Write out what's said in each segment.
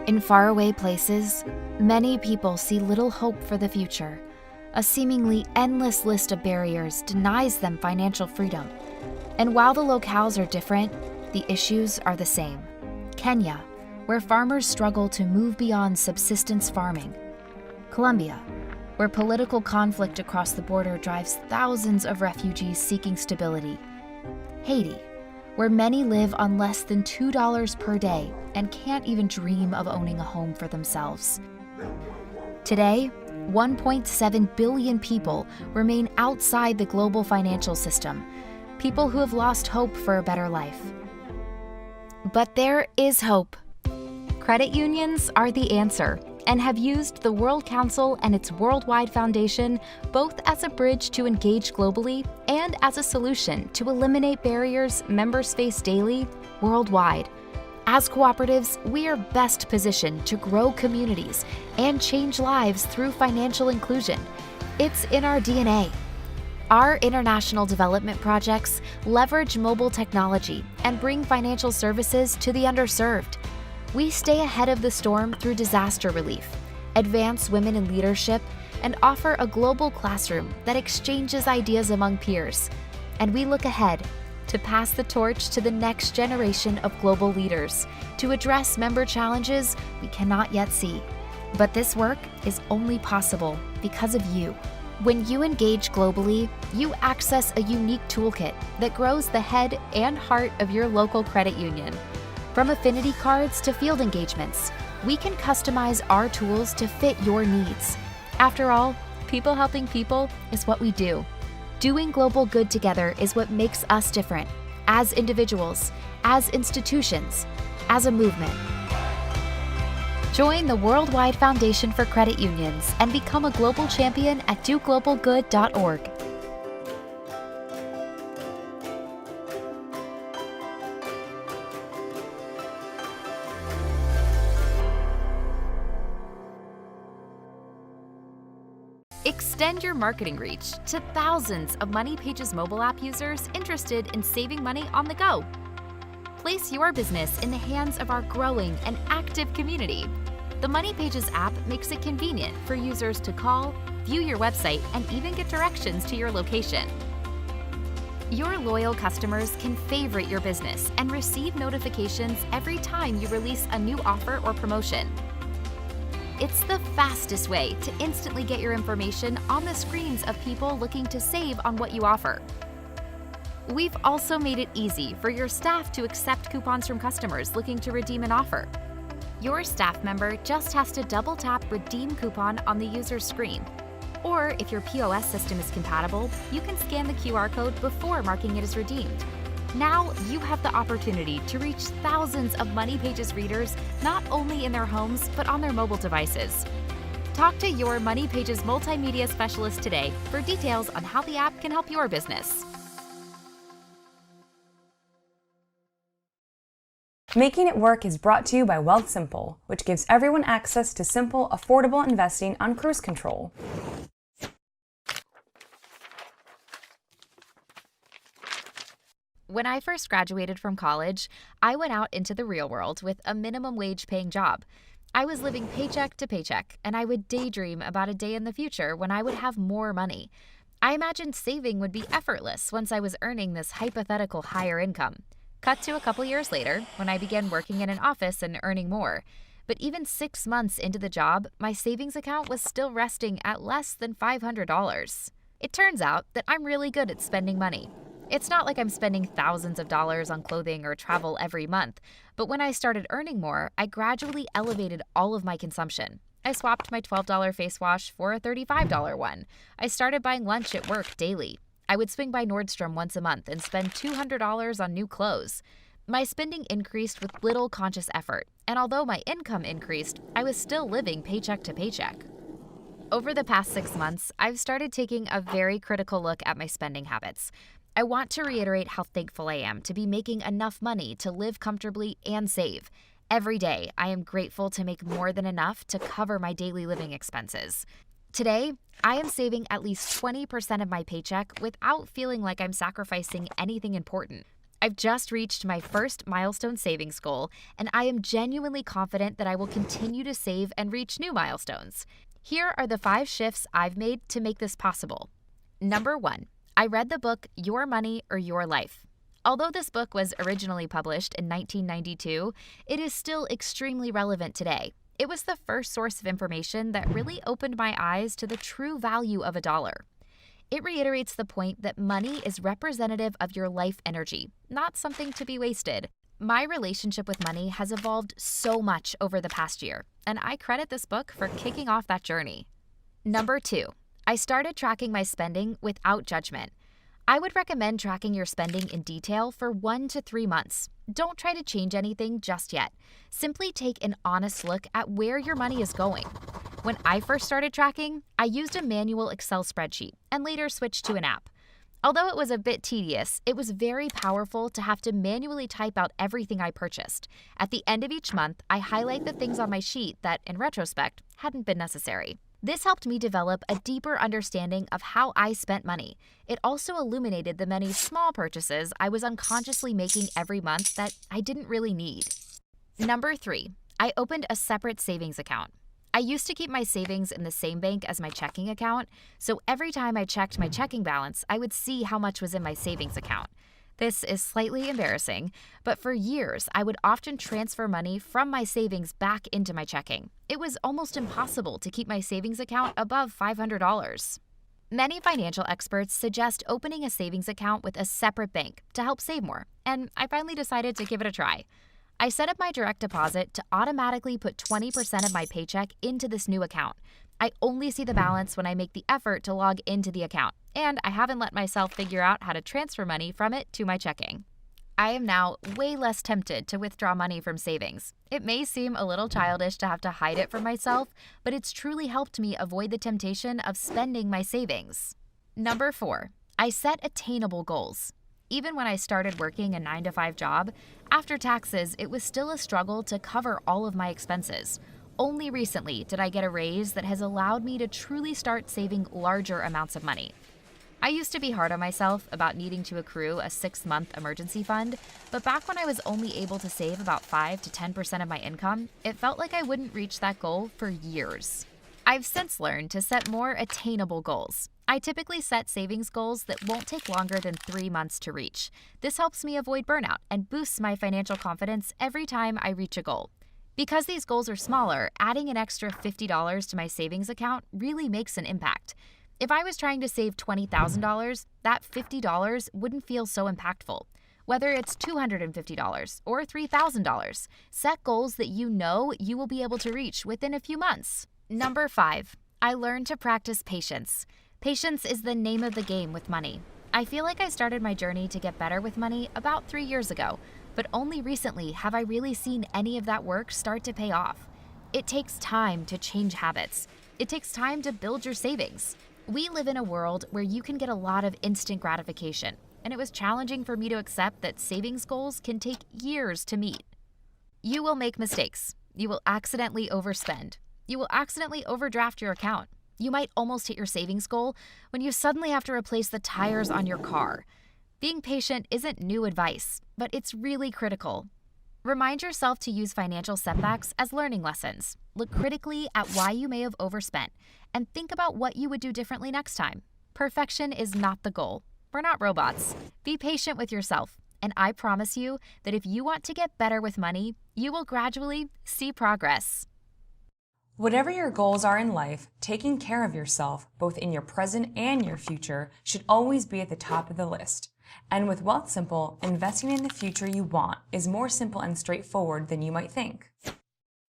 In faraway places, many people see little hope for the future. A seemingly endless list of barriers denies them financial freedom. And while the locales are different, the issues are the same. Kenya, where farmers struggle to move beyond subsistence farming. Colombia, where political conflict across the border drives thousands of refugees seeking stability. Haiti, where many live on less than $2 per day and can't even dream of owning a home for themselves. Today, 1.7 billion people remain outside the global financial system, people who have lost hope for a better life. But there is hope. Credit unions are the answer and have used the World Council and its worldwide foundation both as a bridge to engage globally and as a solution to eliminate barriers members face daily worldwide. As cooperatives, we are best positioned to grow communities and change lives through financial inclusion. It's in our DNA. Our international development projects leverage mobile technology and bring financial services to the underserved. We stay ahead of the storm through disaster relief, advance women in leadership, and offer a global classroom that exchanges ideas among peers. And we look ahead to pass the torch to the next generation of global leaders to address member challenges we cannot yet see. But this work is only possible because of you. When you engage globally, you access a unique toolkit that grows the head and heart of your local credit union. From affinity cards to field engagements, we can customize our tools to fit your needs. After all, people helping people is what we do. Doing global good together is what makes us different, as individuals, as institutions, as a movement. Join the Worldwide Foundation for Credit Unions and become a global champion at doglobalgood.org. Extend your marketing reach to thousands of MoneyPage's mobile app users interested in saving money on the go. Place your business in the hands of our growing and active community. The MoneyPage's app makes it convenient for users to call, view your website, and even get directions to your location. Your loyal customers can favorite your business and receive notifications every time you release a new offer or promotion. It's the fastest way to instantly get your information on the screens of people looking to save on what you offer. We've also made it easy for your staff to accept coupons from customers looking to redeem an offer. Your staff member just has to double-tap Redeem Coupon on the user's screen. Or if your POS system is compatible, you can scan the QR code before marking it as redeemed. Now you have the opportunity to reach thousands of MoneyPage's readers not only in their homes, but on their mobile devices. Talk to your MoneyPage's multimedia specialist today for details on how the app can help your business. Making It Work is brought to you by Wealthsimple, which gives everyone access to simple, affordable investing on cruise control. When I first graduated from college, I went out into the real world with a minimum wage paying job. I was living paycheck to paycheck, and I would daydream about a day in the future when I would have more money. I imagined saving would be effortless once I was earning this hypothetical higher income. Cut to a couple years later, when I began working in an office and earning more. But even 6 months into the job, my savings account was still resting at less than $500. It turns out that I'm really good at spending money. It's not like I'm spending thousands of dollars on clothing or travel every month, but when I started earning more, I gradually elevated all of my consumption. I swapped my $12 face wash for a $35 one. I started buying lunch at work daily. I would swing by Nordstrom once a month and spend $200 on new clothes. My spending increased with little conscious effort, and although my income increased, I was still living paycheck to paycheck. Over the past 6 months, I've started taking a very critical look at my spending habits. I want to reiterate how thankful I am to be making enough money to live comfortably and save. Every day, I am grateful to make more than enough to cover my daily living expenses. Today, I am saving at least 20% of my paycheck without feeling like I'm sacrificing anything important. I've just reached my first milestone savings goal, and I am genuinely confident that I will continue to save and reach new milestones. Here are the 5 shifts I've made to make this possible. Number 1, I read the book Your Money or Your Life. Although this book was originally published in 1992, it is still extremely relevant today. It was the first source of information that really opened my eyes to the true value of a dollar. It reiterates the point that money is representative of your life energy, not something to be wasted. My relationship with money has evolved so much over the past year, and I credit this book for kicking off that journey. Number 2, I started tracking my spending without judgment. I would recommend tracking your spending in detail for 1 to 3 months. Don't try to change anything just yet. Simply take an honest look at where your money is going. When I first started tracking, I used a manual Excel spreadsheet and later switched to an app. Although it was a bit tedious, it was very powerful to have to manually type out everything I purchased. At the end of each month, I highlight the things on my sheet that, in retrospect, hadn't been necessary. This helped me develop a deeper understanding of how I spent money. It also illuminated the many small purchases I was unconsciously making every month that I didn't really need. Number 3, I opened a separate savings account. I used to keep my savings in the same bank as my checking account, so every time I checked my checking balance, I would see how much was in my savings account. This is slightly embarrassing, but for years, I would often transfer money from my savings back into my checking. It was almost impossible to keep my savings account above $500. Many financial experts suggest opening a savings account with a separate bank to help save more, and I finally decided to give it a try. I set up my direct deposit to automatically put 20% of my paycheck into this new account. I only see the balance when I make the effort to log into the account, and I haven't let myself figure out how to transfer money from it to my checking. I am now way less tempted to withdraw money from savings. It may seem a little childish to have to hide it from myself, but it's truly helped me avoid the temptation of spending my savings. Number 4, I set attainable goals. Even when I started working a 9-to-5 job, after taxes, it was still a struggle to cover all of my expenses. Only recently did I get a raise that has allowed me to truly start saving larger amounts of money. I used to be hard on myself about needing to accrue a 6-month emergency fund, but back when I was only able to save about 5 to 10% of my income, it felt like I wouldn't reach that goal for years. I've since learned to set more attainable goals. I typically set savings goals that won't take longer than 3 months to reach. This helps me avoid burnout and boosts my financial confidence every time I reach a goal. Because these goals are smaller, adding an extra $50 to my savings account really makes an impact. If I was trying to save $20,000, that $50 wouldn't feel so impactful. Whether it's $250 or $3,000, set goals that you know you will be able to reach within a few months. Number 5, I learned to practice patience. Patience is the name of the game with money. I feel like I started my journey to get better with money about 3 years ago, but only recently have I really seen any of that work start to pay off. It takes time to change habits. It takes time to build your savings. We live in a world where you can get a lot of instant gratification, and it was challenging for me to accept that savings goals can take years to meet. You will make mistakes. You will accidentally overspend. You will accidentally overdraft your account. You might almost hit your savings goal when you suddenly have to replace the tires on your car. Being patient isn't new advice, but it's really critical. Remind yourself to use financial setbacks as learning lessons. Look critically at why you may have overspent, and think about what you would do differently next time. Perfection is not the goal. We're not robots. Be patient with yourself, and I promise you that if you want to get better with money, you will gradually see progress. Whatever your goals are in life, taking care of yourself, both in your present and your future, should always be at the top of the list. And with Wealthsimple, investing in the future you want is more simple and straightforward than you might think.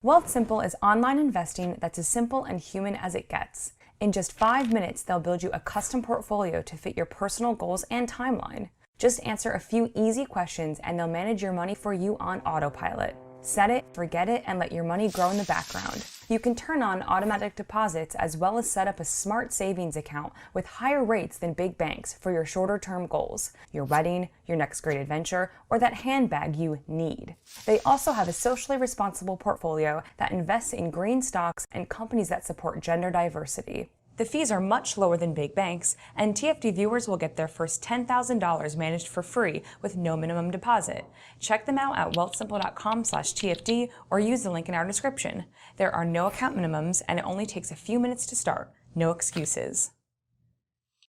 Wealthsimple is online investing that's as simple and human as it gets. In just 5 minutes, they'll build you a custom portfolio to fit your personal goals and timeline. Just answer a few easy questions and they'll manage your money for you on autopilot. Set it, forget it, and let your money grow in the background. You can turn on automatic deposits as well as set up a smart savings account with higher rates than big banks for your shorter-term goals, your wedding, your next great adventure, or that handbag you need. They also have a socially responsible portfolio that invests in green stocks and companies that support gender diversity. The fees are much lower than big banks, and TFD viewers will get their first $10,000 managed for free with no minimum deposit. Check them out at wealthsimple.com/TFD or use the link in our description. There are no account minimums, and it only takes a few minutes to start. No excuses.